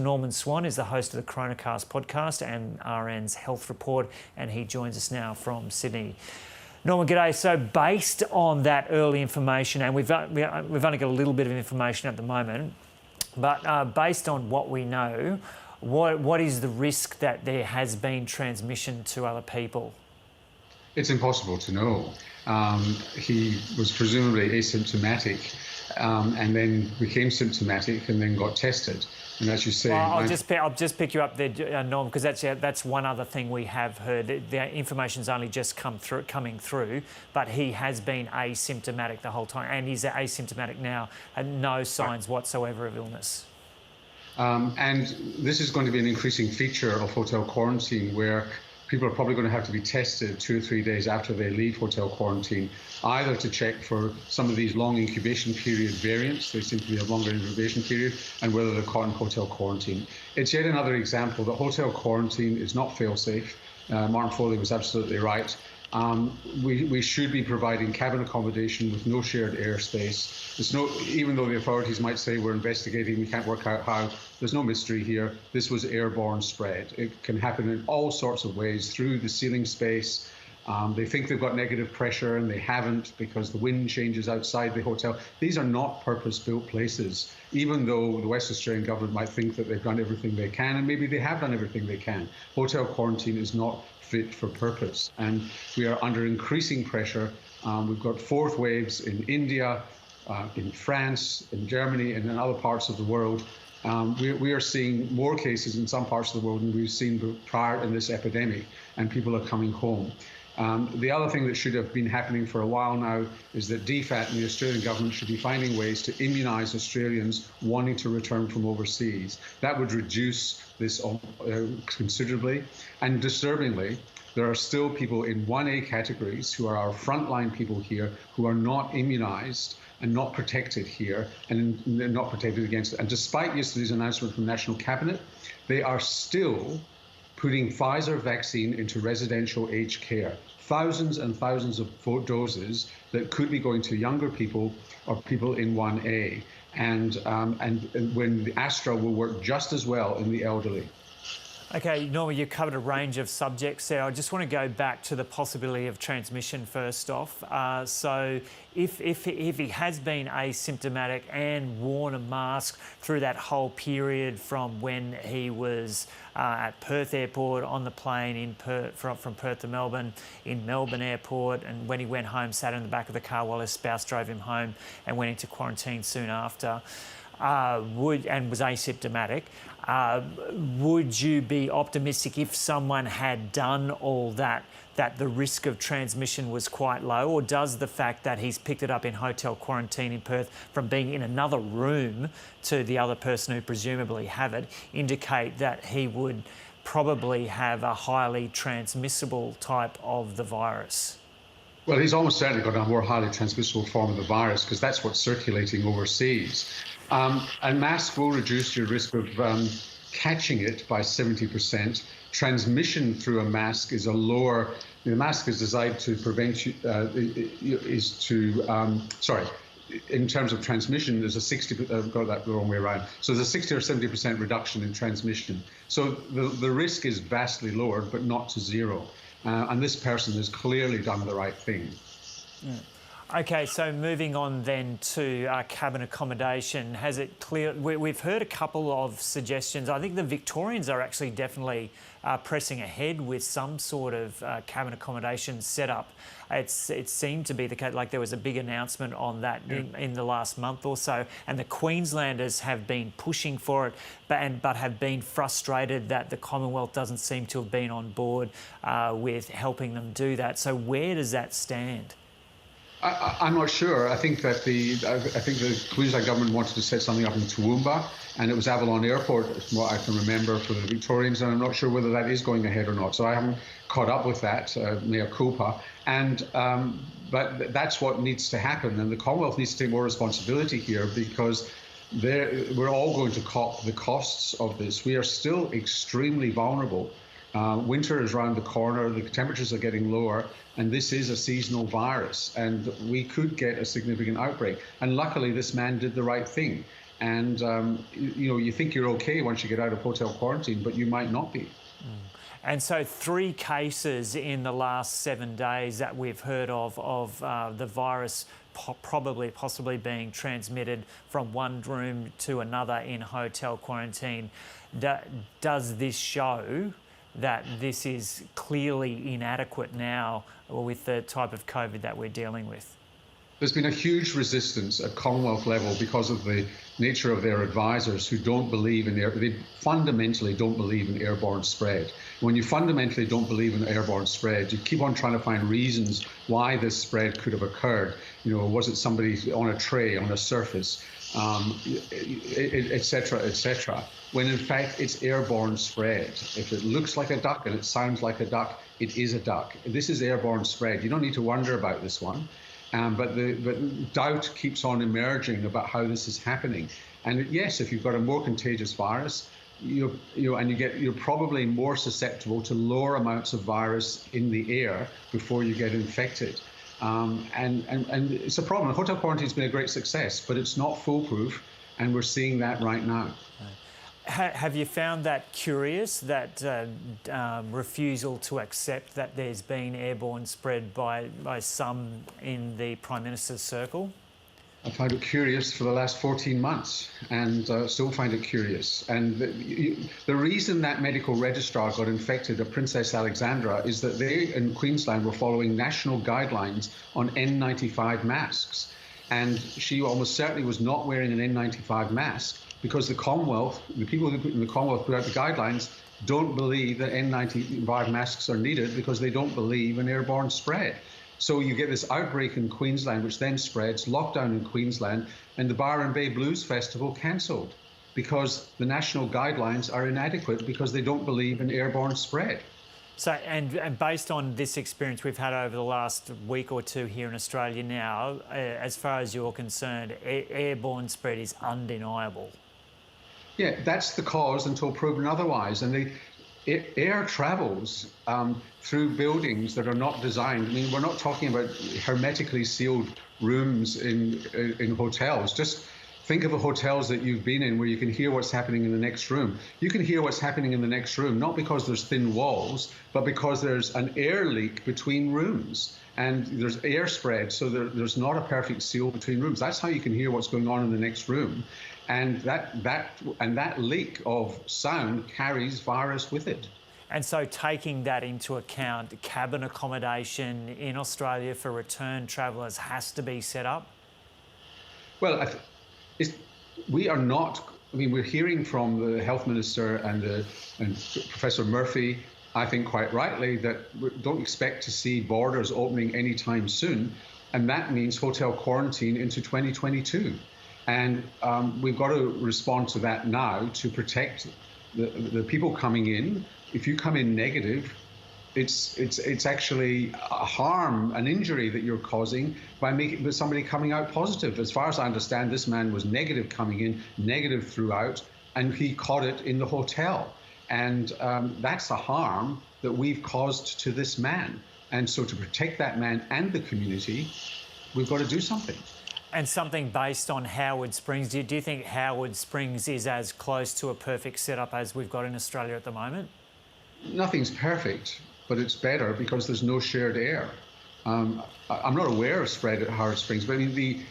Norman Swan is the host of the Coronacast podcast and RN's Health Report, and he joins us now from Sydney. Norman, g'day. So based on that early information, and we've only got a little bit of information at the moment, but based on what we know, what is the risk that there has been transmission to other people? It's impossible to know. He was presumably asymptomatic and then became symptomatic and then got tested. And as you say, well, I'll just pick you up there, Norm, because that's one other thing we have heard. The information's only just coming through, but he has been asymptomatic the whole time, and he's asymptomatic now, and no signs whatsoever of illness. And this is going to be an increasing feature of hotel quarantine, where people are probably going to have to be tested 2 or 3 days after they leave hotel quarantine, either to check for some of these long incubation period variants, they seem to be a longer incubation period, and whether they're caught in hotel quarantine. It's yet another example that hotel quarantine is not fail-safe. Martin Foley was absolutely right. We should be providing cabin accommodation with no shared airspace. Even though the authorities might say we're investigating, we can't work out how, there's no mystery here. This was airborne spread. It can happen in all sorts of ways through the ceiling space. They think they've got negative pressure and they haven't because the wind changes outside the hotel. These are not purpose-built places, even though the West Australian government might think that they've done everything they can, and maybe they have done everything they can. Hotel quarantine is not fit for purpose, and we are under increasing pressure. We've got fourth waves in India, in France, in Germany, and in other parts of the world. We are seeing more cases in some parts of the world than we've seen prior in this epidemic, and people are coming home. The other thing that should have been happening for a while now is that DFAT and the Australian government should be finding ways to immunise Australians wanting to return from overseas. That would reduce this considerably. And disturbingly, there are still people in 1A categories who are our frontline people here who are not immunised and not protected here and not protected against it. And despite yesterday's announcement from National Cabinet, they are still putting Pfizer vaccine into residential aged care. Thousands and thousands of doses that could be going to younger people or people in 1A. And when the Astra will work just as well in the elderly. Okay, Norma, you covered a range of subjects there. I just want to go back to the possibility of transmission first off. So if he has been asymptomatic and worn a mask through that whole period from when he was at Perth Airport, on the plane from Perth to Melbourne, in Melbourne Airport, and when he went home, sat in the back of the car while his spouse drove him home and went into quarantine soon after, and was asymptomatic, would you be optimistic if someone had done all that the risk of transmission was quite low? Or does the fact that he's picked it up in hotel quarantine in Perth from being in another room to the other person who presumably have it indicate that he would probably have a highly transmissible type of the virus? Well, he's almost certainly got a more highly transmissible form of the virus because that's what's circulating overseas. And masks will reduce your risk of catching it by 70%. Transmission through a mask is a lower. The mask is designed to prevent you. In terms of transmission, there's a 60%. I've got that the wrong way around. So there's a 60 or 70% reduction in transmission. So the risk is vastly lowered, but not to zero. And this person has clearly done the right thing. Yeah. Okay, so moving on then to cabin accommodation, has it clear? We've heard a couple of suggestions. I think the Victorians are actually definitely pressing ahead with some sort of cabin accommodation setup. It seemed to be the case, like there was a big announcement on that in the last month or so, and the Queenslanders have been pushing for it, but have been frustrated that the Commonwealth doesn't seem to have been on board with helping them do that. So where does that stand? I'm not sure. I think that the Queensland government wanted to set something up in Toowoomba, and it was Avalon Airport, from what I can remember, for the Victorians, and I'm not sure whether that is going ahead or not. So I haven't caught up with that, mea culpa. But that's what needs to happen, and the Commonwealth needs to take more responsibility here because we're all going to cop the costs of this. We are still extremely vulnerable. Winter is around the corner, the temperatures are getting lower, and this is a seasonal virus, and we could get a significant outbreak. And luckily, this man did the right thing. And you think you're okay once you get out of hotel quarantine, but you might not be. And so 3 cases in the last 7 days that we've heard of the virus possibly being transmitted from one room to another in hotel quarantine. Does this show that this is clearly inadequate now with the type of COVID that we're dealing with? There's been a huge resistance at Commonwealth level because of the nature of their advisors who don't believe in they fundamentally don't believe in airborne spread. When you fundamentally don't believe in airborne spread, you keep on trying to find reasons why this spread could have occurred. Was it somebody on a tray, on a surface, et cetera, when in fact it's airborne spread. If it looks like a duck and it sounds like a duck, it is a duck. This is airborne spread. You don't need to wonder about this one. But doubt keeps on emerging about how this is happening. And yes, if you've got a more contagious virus, you're probably more susceptible to lower amounts of virus in the air before you get infected. And it's a problem. Hotel quarantine has been a great success, but it's not foolproof, and we're seeing that right now. Have you found that curious, that refusal to accept that there's been airborne spread by some in the Prime Minister's circle? I found it curious for the last 14 months and still find it curious. And the reason that medical registrar got infected at Princess Alexandra is that they in Queensland were following national guidelines on N95 masks. And she almost certainly was not wearing an N95 mask because the Commonwealth, the people in the Commonwealth put out the guidelines, don't believe that N95 masks are needed because they don't believe in airborne spread. So you get this outbreak in Queensland, which then spreads, lockdown in Queensland, and the Byron Bay Blues Festival cancelled because the national guidelines are inadequate because they don't believe in airborne spread. So, and based on this experience we've had over the last week or two here in Australia now, as far as you're concerned, airborne spread is undeniable. Yeah, that's the cause until proven otherwise. And the air travels through buildings that are not designed. I mean, we're not talking about hermetically sealed rooms in hotels. Just think of the hotels that you've been in where you can hear what's happening in the next room. You can hear what's happening in the next room, not because there's thin walls, but because there's an air leak between rooms. And there's air spread, so there's not a perfect seal between rooms. That's how you can hear what's going on in the next room. And that leak of sound carries virus with it. And so taking that into account, cabin accommodation in Australia for return travellers has to be set up? Well, we are not, I mean, we're hearing from the Health Minister and Professor Murphy, I think quite rightly, that we don't expect to see borders opening anytime soon. And that means hotel quarantine into 2022. And we've got to respond to that now to protect the people coming in. If you come in negative, it's actually a harm, an injury that you're causing by making somebody coming out positive. As far as I understand, this man was negative coming in, negative throughout, and he caught it in the hotel. And that's a harm that we've caused to this man. And so to protect that man and the community, we've got to do something. And something based on Howard Springs. Do you think Howard Springs is as close to a perfect setup as we've got in Australia at the moment? Nothing's perfect, but it's better because there's no shared air. I'm not aware of spread at Howard Springs, but I mean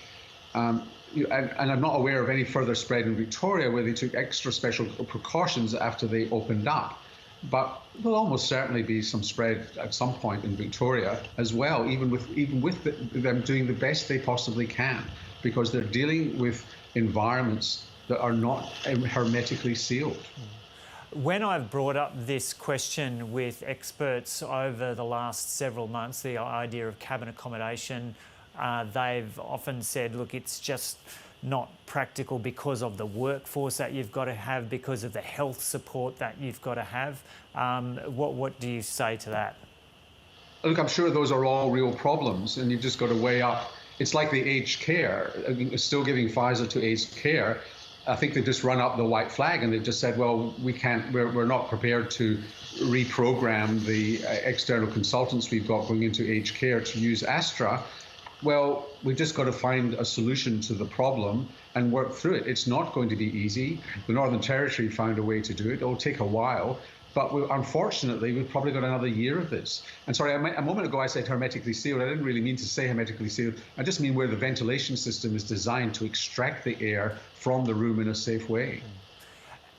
and I'm not aware of any further spread in Victoria where they took extra special precautions after they opened up. But there'll almost certainly be some spread at some point in Victoria as well, even with them doing the best they possibly can, because they're dealing with environments that are not hermetically sealed. When I've brought up this question with experts over the last several months, the idea of cabin accommodation, they've often said, look, it's just not practical because of the workforce that you've got to have, because of the health support that you've got to have. What do you say to that? Look, I'm sure those are all real problems, and you've just got to weigh up. It's like the aged care, still giving Pfizer to aged care. I think they've just run up the white flag and they've just said, well, we're not prepared to reprogram the external consultants we've got going into aged care to use Astra. Well, we've just got to find a solution to the problem and work through it. It's not going to be easy. The Northern Territory found a way to do it. It'll take a while. But unfortunately, we've probably got another year of this. And sorry, a moment ago I said hermetically sealed. I didn't really mean to say hermetically sealed. I just mean where the ventilation system is designed to extract the air from the room in a safe way.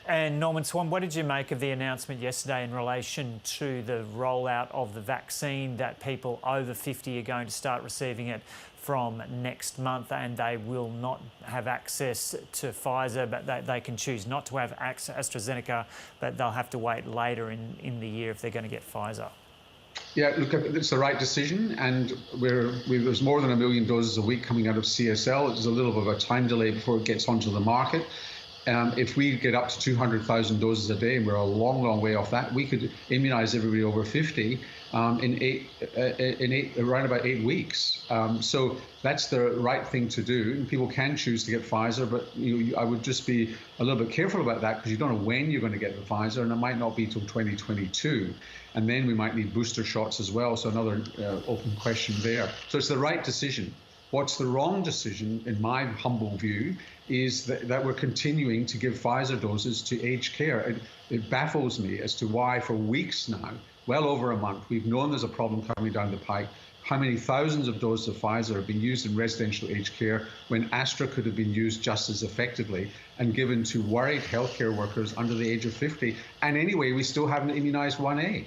And Norman Swan, what did you make of the announcement yesterday in relation to the rollout of the vaccine, that people over 50 are going to start receiving it from next month, and they will not have access to Pfizer, but they can choose not to have AstraZeneca, but they'll have to wait later in the year if they're going to get Pfizer? Yeah, look, it's the right decision, and there's more than 1 million doses a week coming out of CSL. There's a little bit of a time delay before it gets onto the market. If we get up to 200,000 doses a day, and we're a long, long way off that, we could immunise everybody over 50 around about 8 weeks. So that's the right thing to do. And people can choose to get Pfizer, but I would just be a little bit careful about that, because you don't know when you're going to get the Pfizer, and it might not be till 2022. And then we might need booster shots as well. So another open question there. So it's the right decision. What's the wrong decision, in my humble view, is that we're continuing to give Pfizer doses to aged care. It baffles me as to why for weeks now, well over a month, we've known there's a problem coming down the pike. How many thousands of doses of Pfizer have been used in residential aged care when Astra could have been used just as effectively and given to worried healthcare workers under the age of 50. And anyway, we still haven't immunised 1A.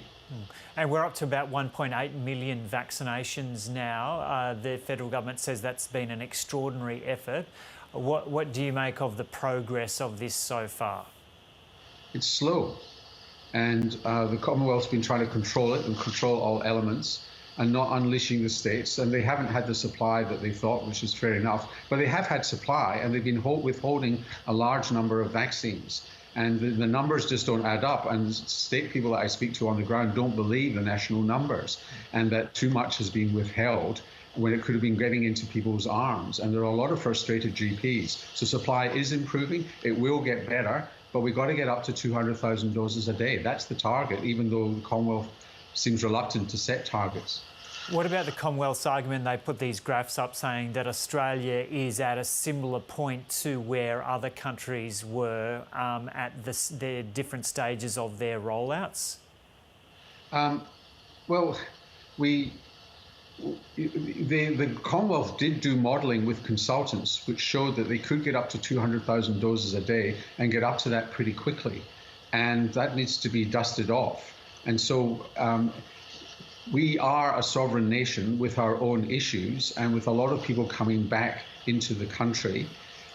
And we're up to about 1.8 million vaccinations now. The federal government says that's been an extraordinary effort. What do you make of the progress of this so far? It's slow. And the Commonwealth's been trying to control it and control all elements and not unleashing the states. And they haven't had the supply that they thought, which is fair enough. But they have had supply, and they've been withholding a large number of vaccines. And the numbers just don't add up. And state people that I speak to on the ground don't believe the national numbers, and that too much has been withheld when it could have been getting into people's arms. And there are a lot of frustrated GPs. So supply is improving. It will get better, but we've got to get up to 200,000 doses a day. That's the target, even though the Commonwealth seems reluctant to set targets. What about the Commonwealth's argument? They put these graphs up saying that Australia is at a similar point to where other countries were at their different stages of their rollouts. Well, the Commonwealth did do modelling with consultants, which showed that they could get up to 200,000 doses a day and get up to that pretty quickly. And that needs to be dusted off. And so we are a sovereign nation with our own issues and with a lot of people coming back into the country,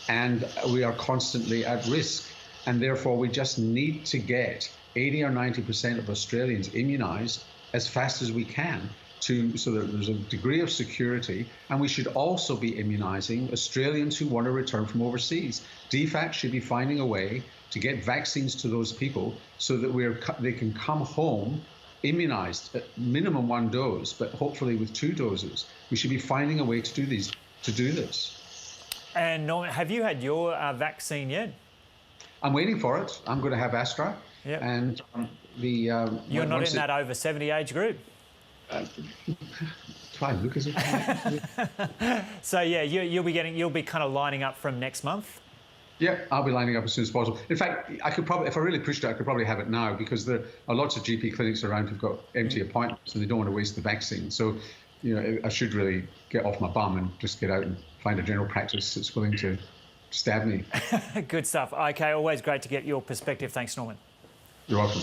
and we are constantly at risk. And therefore, we just need to get 80 or 90% of Australians immunised as fast as we can, so that there's a degree of security. And we should also be immunising Australians who want to return from overseas. DFAT should be finding a way to get vaccines to those people so that they can come home immunised at minimum 1 dose, but hopefully with 2 doses. We should be finding a way to do this. And Norman, have you had your vaccine yet? I'm waiting for it. I'm going to have Astra. Yep. And you're not in that over 70 age group. Fine, Lucas. So yeah, you'll be kind of lining up from next month. Yeah, I'll be lining up as soon as possible. In fact, I could probably, if I really pushed it, I could probably have it now, because there are lots of GP clinics around who've got empty appointments and they don't want to waste the vaccine. So, I should really get off my bum and just get out and find a general practice that's willing to stab me. Good stuff. Okay, always great to get your perspective. Thanks, Norman. You're welcome.